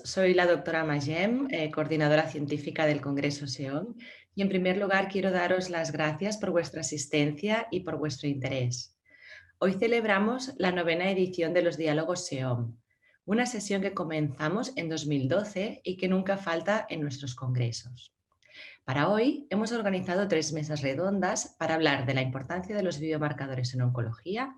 Soy la doctora Magem, coordinadora científica del Congreso SEOM, y en primer lugar quiero daros las gracias por vuestra asistencia y por vuestro interés. Hoy celebramos la 9ª edición de los Diálogos SEOM, una sesión que comenzamos en 2012 y que nunca falta en nuestros congresos. Para hoy hemos organizado 3 mesas redondas para hablar de la importancia de los biomarcadores en oncología,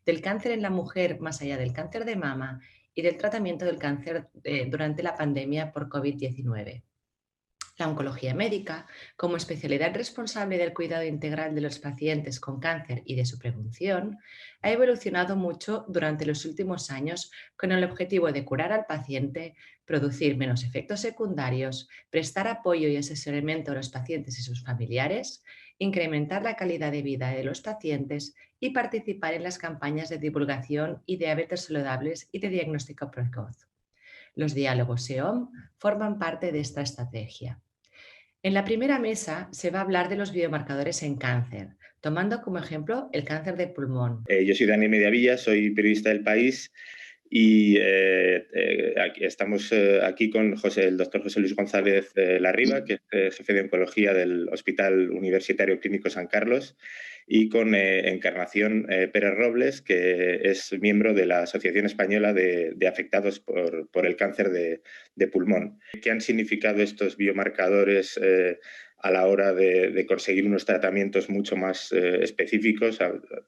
del cáncer en la mujer más allá del cáncer de mama y del tratamiento del cáncer durante la pandemia por COVID-19. La oncología médica, como especialidad responsable del cuidado integral de los pacientes con cáncer y de su prevención, ha evolucionado mucho durante los últimos años con el objetivo de curar al paciente, producir menos efectos secundarios, prestar apoyo y asesoramiento a los pacientes y sus familiares, incrementar la calidad de vida de los pacientes y participar en las campañas de divulgación y de hábitos saludables y de diagnóstico precoz. Los diálogos SEOM forman parte de esta estrategia. En la primera mesa se va a hablar de los biomarcadores en cáncer, tomando como ejemplo el cáncer de pulmón. Yo soy Dani Mediavilla, soy periodista del País y estamos aquí con el doctor José Luis González Larriba, que es jefe de oncología del Hospital Universitario Clínico San Carlos, y con Encarnación Pérez Robles, que es miembro de la Asociación Española de Afectados por el Cáncer de Pulmón. ¿Qué han significado estos biomarcadores a la hora de conseguir unos tratamientos mucho más específicos,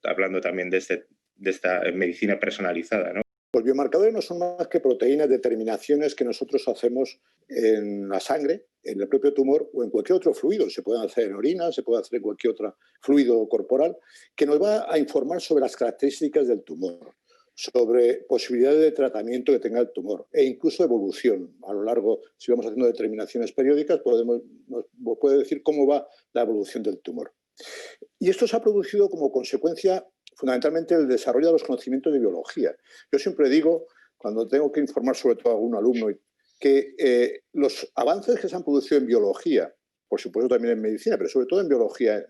hablando también de esta medicina personalizada, ¿no? Los biomarcadores no son más que proteínas, determinaciones que nosotros hacemos en la sangre, en el propio tumor o en cualquier otro fluido. Se pueden hacer en orina, se puede hacer en cualquier otro fluido corporal, que nos va a informar sobre las características del tumor, sobre posibilidades de tratamiento que tenga el tumor e incluso evolución. A lo largo, si vamos haciendo determinaciones periódicas, nos puede decir cómo va la evolución del tumor. Y esto se ha producido como consecuencia fundamentalmente del desarrollo de los conocimientos de biología. Yo siempre digo, cuando tengo que informar sobre todo a algún alumno, que los avances que se han producido en biología, por supuesto también en medicina, pero sobre todo en biología,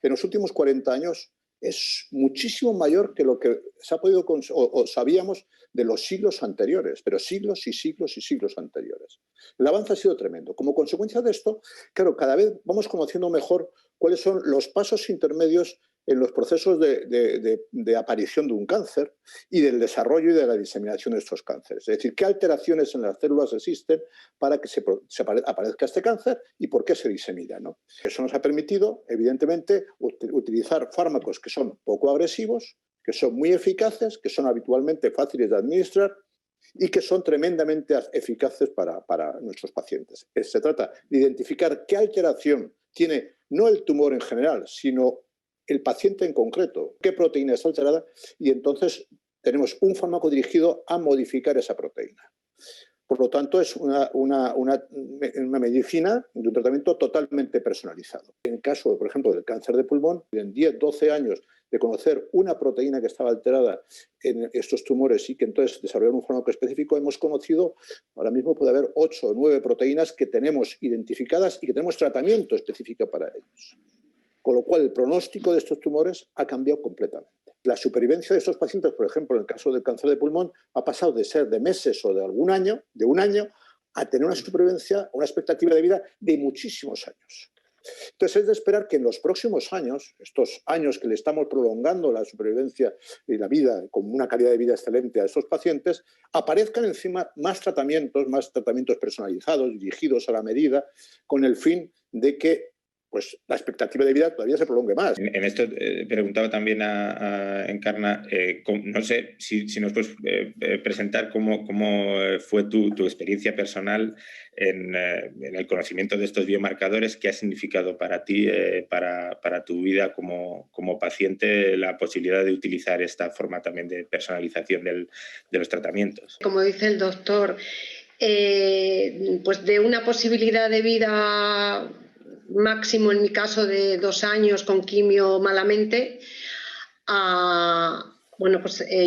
en los últimos 40 años es muchísimo mayor que lo que se ha podido o sabíamos de los siglos anteriores, pero siglos y siglos y siglos anteriores. El avance ha sido tremendo. Como consecuencia de esto, claro, cada vez vamos conociendo mejor cuáles son los pasos intermedios en los procesos de aparición de un cáncer y del desarrollo y de la diseminación de estos cánceres. Es decir, qué alteraciones en las células existen para que aparezca este cáncer y por qué se disemina, ¿no? Eso nos ha permitido, evidentemente, utilizar fármacos que son poco agresivos, que son muy eficaces, que son habitualmente fáciles de administrar y que son tremendamente eficaces para nuestros pacientes. Se trata de identificar qué alteración tiene no el tumor en general, sino el paciente en concreto, qué proteína es alterada, y entonces tenemos un fármaco dirigido a modificar esa proteína. Por lo tanto, es una medicina de un tratamiento totalmente personalizado. En el caso, por ejemplo, del cáncer de pulmón, en 10, 12 años de conocer una proteína que estaba alterada en estos tumores y que entonces desarrollar un fármaco específico, hemos conocido, ahora mismo puede haber 8 o 9 proteínas que tenemos identificadas y que tenemos tratamiento específico para ellos. Con lo cual, el pronóstico de estos tumores ha cambiado completamente. La supervivencia de estos pacientes, por ejemplo, en el caso del cáncer de pulmón, ha pasado de ser de meses o de un año, a tener una supervivencia, una expectativa de vida de muchísimos años. Entonces, es de esperar que en los próximos años, estos años que le estamos prolongando la supervivencia y la vida con una calidad de vida excelente a estos pacientes, aparezcan encima más tratamientos personalizados, dirigidos a la medida, con el fin de que la expectativa de vida todavía se prolongue más. En esto preguntaba también a Encarna, no sé si nos puedes presentar cómo fue tu experiencia personal en el conocimiento de estos biomarcadores, qué ha significado para ti, para tu vida como paciente, la posibilidad de utilizar esta forma también de personalización de los tratamientos. Como dice el doctor, pues de una posibilidad de vida máximo, en mi caso, de 2 años con quimio malamente,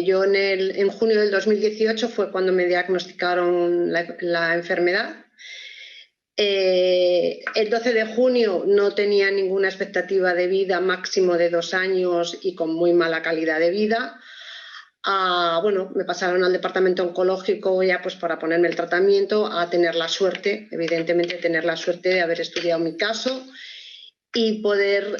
yo en junio del 2018 fue cuando me diagnosticaron la enfermedad. El 12 de junio no tenía ninguna expectativa de vida máximo de 2 años y con muy mala calidad de vida. bueno, me pasaron al departamento oncológico ya pues para ponerme el tratamiento, a tener la suerte, evidentemente tener la suerte de haber estudiado mi caso y poder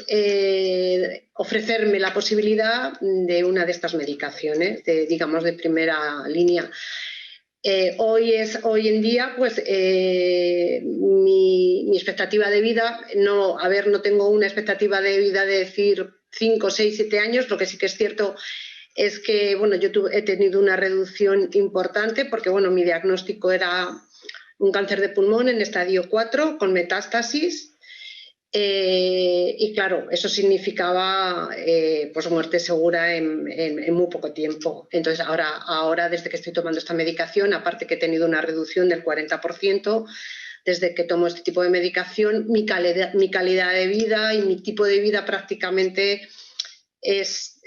ofrecerme la posibilidad de una de estas medicaciones, digamos, de primera línea. Hoy en día, pues mi expectativa de vida, no tengo una expectativa de vida de decir 5, 6, 7 años, lo que sí que es cierto es que, bueno, yo he tenido una reducción importante porque, bueno, mi diagnóstico era un cáncer de pulmón en estadio 4 con metástasis. Y claro, eso significaba pues muerte segura en muy poco tiempo. Entonces ahora desde que estoy tomando esta medicación, aparte que he tenido una reducción del 40%, desde que tomo este tipo de medicación, mi calidad de vida y mi tipo de vida prácticamente es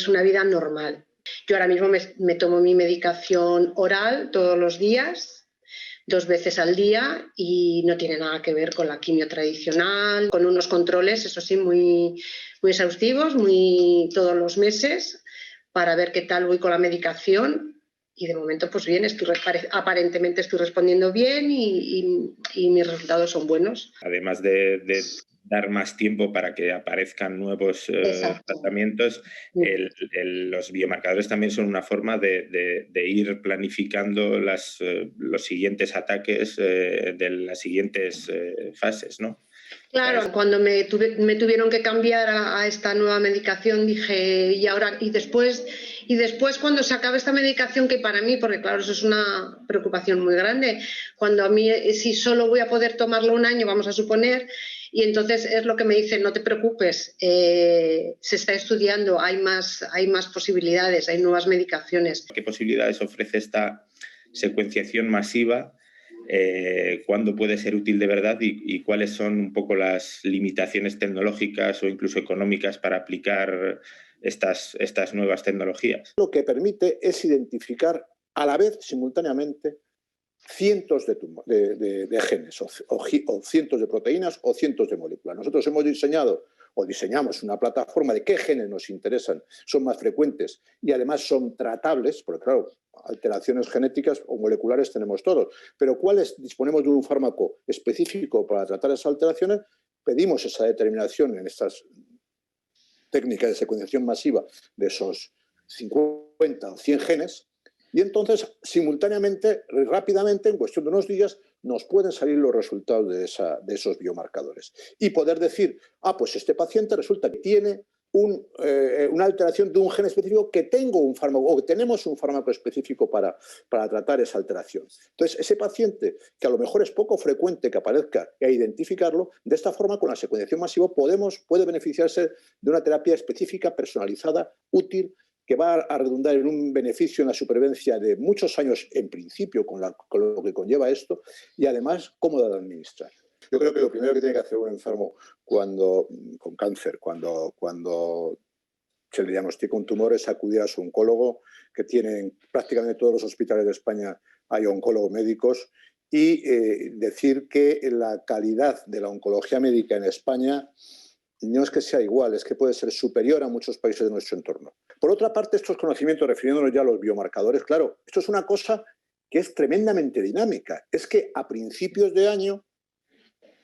una vida normal. Yo ahora mismo me tomo mi medicación oral todos los días, 2 veces al día, y no tiene nada que ver con la quimio tradicional, con unos controles, eso sí, muy, muy exhaustivos, todos los meses, para ver qué tal voy con la medicación. Y de momento, pues bien, aparentemente estoy respondiendo bien y mis resultados son buenos. Además de dar más tiempo para que aparezcan nuevos tratamientos, los biomarcadores también son una forma de ir planificando los siguientes ataques de las siguientes fases, ¿no? Claro, cuando me tuvieron que cambiar a esta nueva medicación, dije, y después cuando se acabe esta medicación, que para mí, porque claro, eso es una preocupación muy grande, cuando a mí, si solo voy a poder tomarlo un año, vamos a suponer, y entonces es lo que me dicen, no te preocupes, se está estudiando, hay más posibilidades, hay nuevas medicaciones. ¿Qué posibilidades ofrece esta secuenciación masiva? ¿Cuándo puede ser útil de verdad y cuáles son un poco las limitaciones tecnológicas o incluso económicas para aplicar estas nuevas tecnologías? Lo que permite es identificar a la vez, simultáneamente, cientos de genes o cientos de proteínas o cientos de moléculas. Nosotros hemos diseñamos una plataforma de qué genes nos interesan, son más frecuentes y además son tratables, porque claro, alteraciones genéticas o moleculares tenemos todos, pero ¿cuáles disponemos de un fármaco específico para tratar esas alteraciones? Pedimos esa determinación en estas técnicas de secuenciación masiva de esos 50 o 100 genes. Y entonces, simultáneamente, rápidamente, en cuestión de unos días, nos pueden salir los resultados de esos biomarcadores. Y poder decir, pues este paciente resulta que tiene una alteración de un gen específico, que tengo un fármaco o que tenemos un fármaco específico para tratar esa alteración. Entonces, ese paciente, que a lo mejor es poco frecuente que aparezca, e identificarlo, de esta forma, con la secuenciación masiva, puede beneficiarse de una terapia específica, personalizada, útil, que va a redundar en un beneficio en la supervivencia de muchos años, en principio, con lo que conlleva esto, y además cómoda de administrar. Yo creo que lo primero que tiene que hacer un enfermo con cáncer, cuando se le diagnostica un tumor, es acudir a su oncólogo, que tienen prácticamente todos los hospitales de España, hay oncólogos médicos, y decir que la calidad de la oncología médica en España no es que sea igual, es que puede ser superior a muchos países de nuestro entorno. Por otra parte, estos conocimientos, refiriéndonos ya a los biomarcadores, claro, esto es una cosa que es tremendamente dinámica. Es que a principios de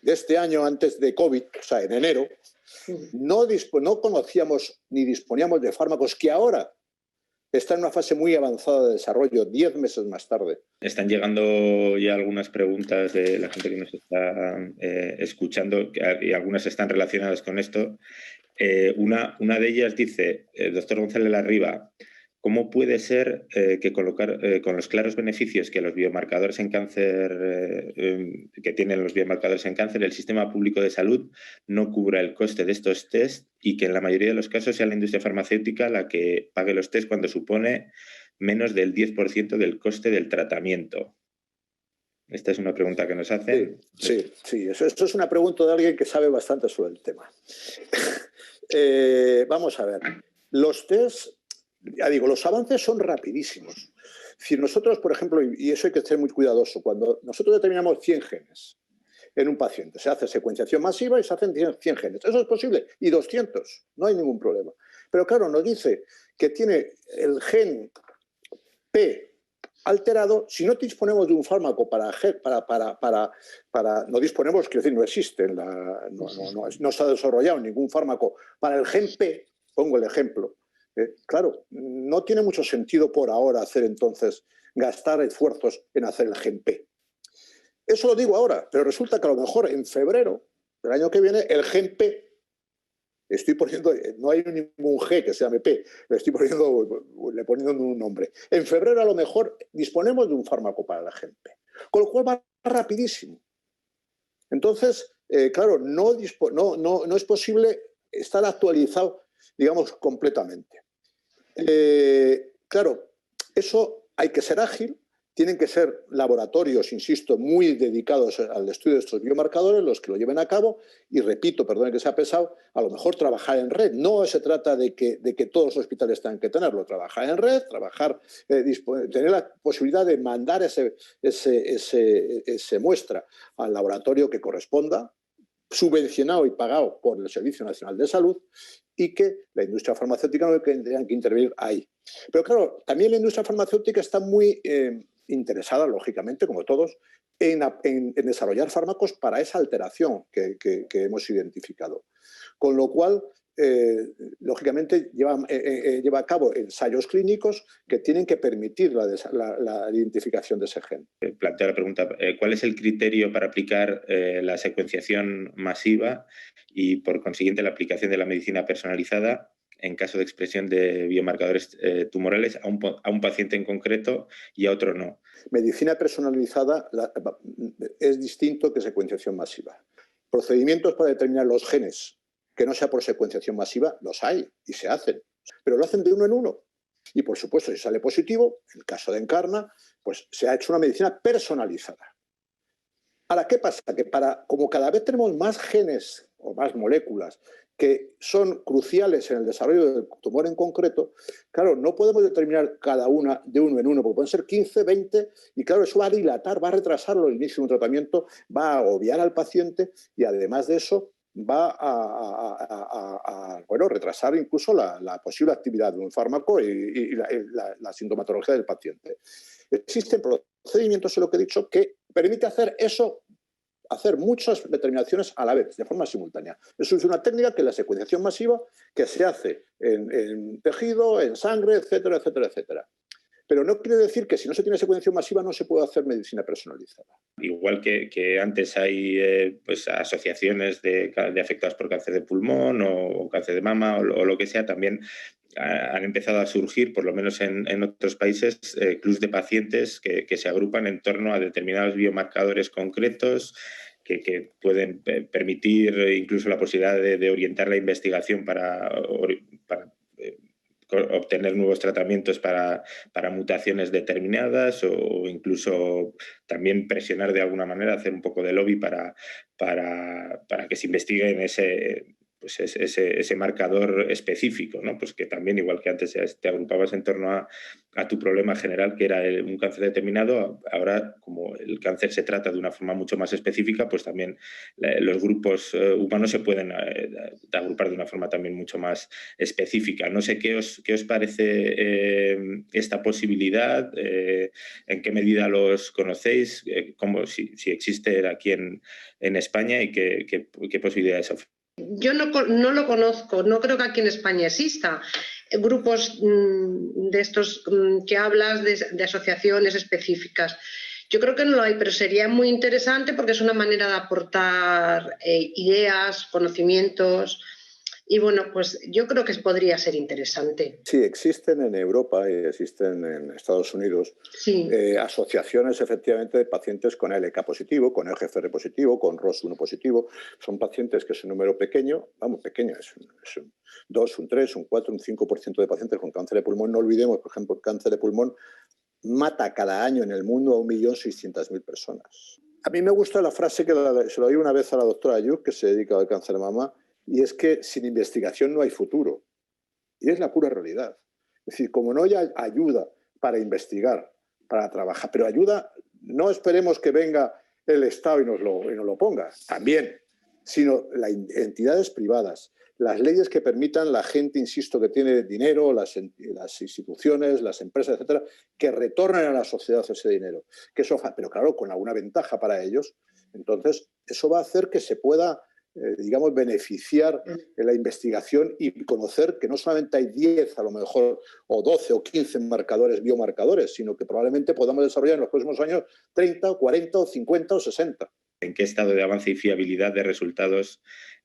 este año, antes de COVID, o sea, en enero, no conocíamos ni disponíamos de fármacos que ahora están en una fase muy avanzada de desarrollo, 10 meses más tarde. Están llegando ya algunas preguntas de la gente que nos está escuchando, y algunas están relacionadas con esto. Una de ellas dice, doctor González Larriba, ¿cómo puede ser que con los claros beneficios que los biomarcadores en cáncer, que tienen los biomarcadores en cáncer, el sistema público de salud no cubra el coste de estos test y que en la mayoría de los casos sea la industria farmacéutica la que pague los test cuando supone menos del 10% del coste del tratamiento? Esta es una pregunta que nos hacen. Sí. Eso es una pregunta de alguien que sabe bastante sobre el tema. Vamos a ver. Los test, ya digo, los avances son rapidísimos. Si nosotros, por ejemplo, y eso hay que ser muy cuidadoso, cuando nosotros determinamos 100 genes en un paciente, se hace secuenciación masiva y se hacen 100 genes. Eso es posible. Y 200, no hay ningún problema. Pero claro, nos dice que tiene el gen P alterado, si no disponemos de un fármaco no disponemos, quiero decir, no existe, no se ha desarrollado ningún fármaco para el gen P, pongo el ejemplo, claro, no tiene mucho sentido por ahora gastar esfuerzos en hacer el gen P. Eso lo digo ahora, pero resulta que a lo mejor en febrero del año que viene el gen P, no hay ningún G que se llame P, le poniendo un nombre. En febrero a lo mejor disponemos de un fármaco para el gen P, con lo cual va rapidísimo. Entonces, claro, no es posible estar actualizado, digamos, completamente. Claro, eso hay que ser ágil. Tienen que ser laboratorios, insisto, muy dedicados al estudio de estos biomarcadores, los que lo lleven a cabo. Y repito, perdone que sea pesado, a lo mejor trabajar en red. No se trata de que todos los hospitales tengan que tenerlo. Trabajar en red, tener la posibilidad de mandar ese muestra al laboratorio que corresponda, subvencionado y pagado por el Servicio Nacional de Salud, y que la industria farmacéutica no tendría que intervenir ahí. Pero claro, también la industria farmacéutica está muy interesada, lógicamente, como todos, en desarrollar fármacos para esa alteración que hemos identificado. Con lo cual, lógicamente, lleva a cabo ensayos clínicos que tienen que permitir la identificación de ese gen. Planteo la pregunta, ¿cuál es el criterio para aplicar la secuenciación masiva y, por consiguiente, la aplicación de la medicina personalizada en caso de expresión de biomarcadores tumorales a un paciente en concreto y a otro no? Medicina personalizada es distinto que secuenciación masiva. Procedimientos para determinar los genes que no sea por secuenciación masiva, los hay y se hacen, pero lo hacen de uno en uno. Y, por supuesto, si sale positivo, en el caso de Encarna, pues se ha hecho una medicina personalizada. Ahora, ¿qué pasa? Que como cada vez tenemos más genes o más moléculas que son cruciales en el desarrollo del tumor en concreto, claro, no podemos determinar cada una de uno en uno, porque pueden ser 15, 20, y claro, eso va a dilatar, va a retrasarlo el inicio de un tratamiento, va a agobiar al paciente y además de eso va a retrasar incluso la posible actividad de un fármaco y la sintomatología del paciente. Existen procedimientos, en lo que he dicho, que permite hacer eso, hacer muchas determinaciones a la vez, de forma simultánea. Eso es una técnica que es la secuenciación masiva, que se hace en tejido, en sangre, etcétera, etcétera, etcétera. Pero no quiere decir que si no se tiene secuenciación masiva no se puede hacer medicina personalizada. Igual que antes hay pues, asociaciones de afectados por cáncer de pulmón o cáncer de mama o lo que sea, también han empezado a surgir, por lo menos en otros países, clubs de pacientes que se agrupan en torno a determinados biomarcadores concretos que pueden permitir incluso la posibilidad de orientar la investigación para obtener nuevos tratamientos para mutaciones determinadas o incluso también presionar de alguna manera, hacer un poco de lobby para que se investigue en ese marcador específico, ¿no? Pues que también, igual que antes te agrupabas en torno a tu problema general, que era un cáncer determinado, ahora, como el cáncer se trata de una forma mucho más específica, pues también los grupos humanos se pueden agrupar de una forma también mucho más específica. No sé qué os parece esta posibilidad, en qué medida los conocéis, si existe aquí en España y qué posibilidades ofrece. Yo no lo conozco, no creo que aquí en España exista grupos de estos que hablas de asociaciones específicas. Yo creo que no lo hay, pero sería muy interesante porque es una manera de aportar ideas, conocimientos. Y bueno, pues yo creo que podría ser interesante. Sí, existen en Europa y existen en Estados Unidos asociaciones efectivamente de pacientes con LK positivo, con EGFR positivo, con ROS1 positivo. Son pacientes que es un número pequeño, es un 2, un 3, un 4, un 5% de pacientes con cáncer de pulmón. No olvidemos, por ejemplo, el cáncer de pulmón mata cada año en el mundo a 1.600.000 personas. A mí me gusta la frase que se lo oí una vez a la doctora Ayub, que se dedica al cáncer de mama, y es que sin investigación no hay futuro. Y es la pura realidad. Es decir, como no hay ayuda para investigar, para trabajar, pero ayuda, no esperemos que venga el Estado y nos lo ponga. También, sino las entidades privadas, las leyes que permitan la gente, insisto, que tiene dinero, las instituciones, las empresas, etcétera, que retornen a la sociedad ese dinero. Pero claro, con alguna ventaja para ellos. Entonces, eso va a hacer que se pueda, digamos, beneficiar de la investigación y conocer que no solamente hay 10, a lo mejor, o 12 o 15 biomarcadores, sino que probablemente podamos desarrollar en los próximos años 30, 40, o 50 o 60. ¿En qué estado de avance y fiabilidad de resultados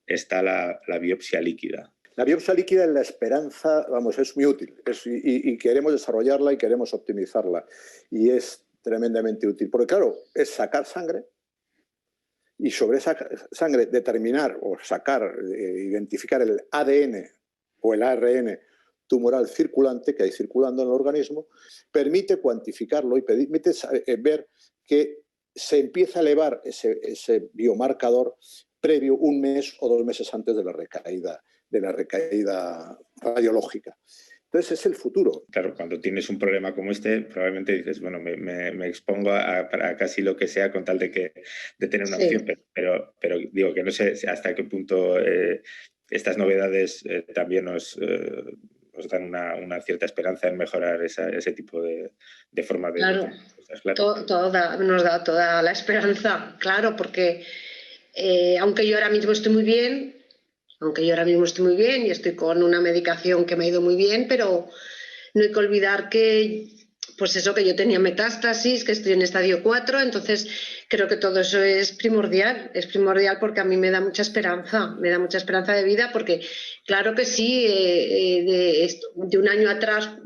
está la biopsia líquida? La biopsia líquida en la esperanza, vamos, es muy útil y queremos desarrollarla y queremos optimizarla. Y es tremendamente útil, porque claro, es sacar sangre y sobre esa sangre determinar o sacar, identificar el ADN o el ARN tumoral circulante que hay circulando en el organismo, permite cuantificarlo y permite ver que se empieza a elevar ese biomarcador previo 1 mes o 2 meses antes de la recaída radiológica. Entonces es el futuro. Claro, cuando tienes un problema como este, probablemente dices, bueno, me expongo a casi lo que sea con tal de tener una opción, pero digo que no sé hasta qué punto estas novedades también os dan una cierta esperanza en mejorar ese tipo de forma de... Claro, nos da toda la esperanza, claro, porque aunque yo ahora mismo estoy muy bien, y estoy con una medicación que me ha ido muy bien, pero no hay que olvidar que, pues eso, que yo tenía metástasis, que estoy en estadio 4, entonces creo que todo eso es primordial porque a mí me da mucha esperanza de vida, porque claro que sí, de un año atrás,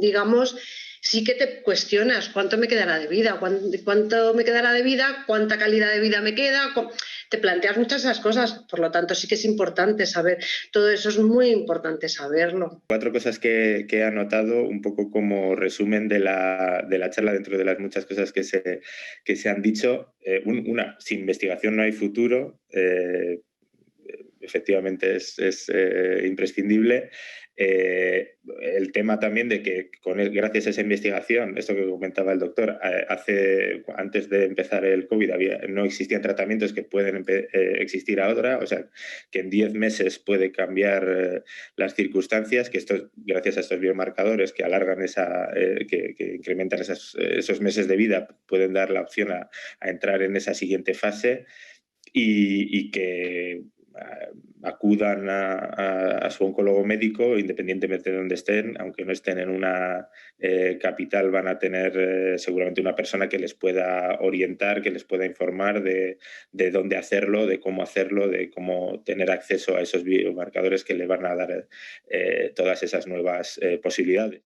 digamos, sí que te cuestionas cuánto me quedará de vida, cuánta calidad de vida me queda. Te planteas muchas de esas cosas, por lo tanto sí que es importante saber, todo eso es muy importante saberlo. 4 cosas que he anotado un poco como resumen de la charla dentro de las muchas cosas que se han dicho. Una, sin investigación no hay futuro, efectivamente es imprescindible. El tema también de que gracias a esa investigación, esto que comentaba el doctor, antes de empezar el COVID no existían tratamientos que pueden existir ahora, o sea, que en 10 meses puede cambiar las circunstancias, que esto gracias a estos biomarcadores que alargan que incrementan esos meses de vida, pueden dar la opción a entrar en esa siguiente fase y que acudan a su oncólogo médico independientemente de donde estén, aunque no estén en una capital, van a tener seguramente una persona que les pueda orientar, que les pueda informar de dónde hacerlo, de cómo tener acceso a esos biomarcadores que le van a dar todas esas nuevas posibilidades.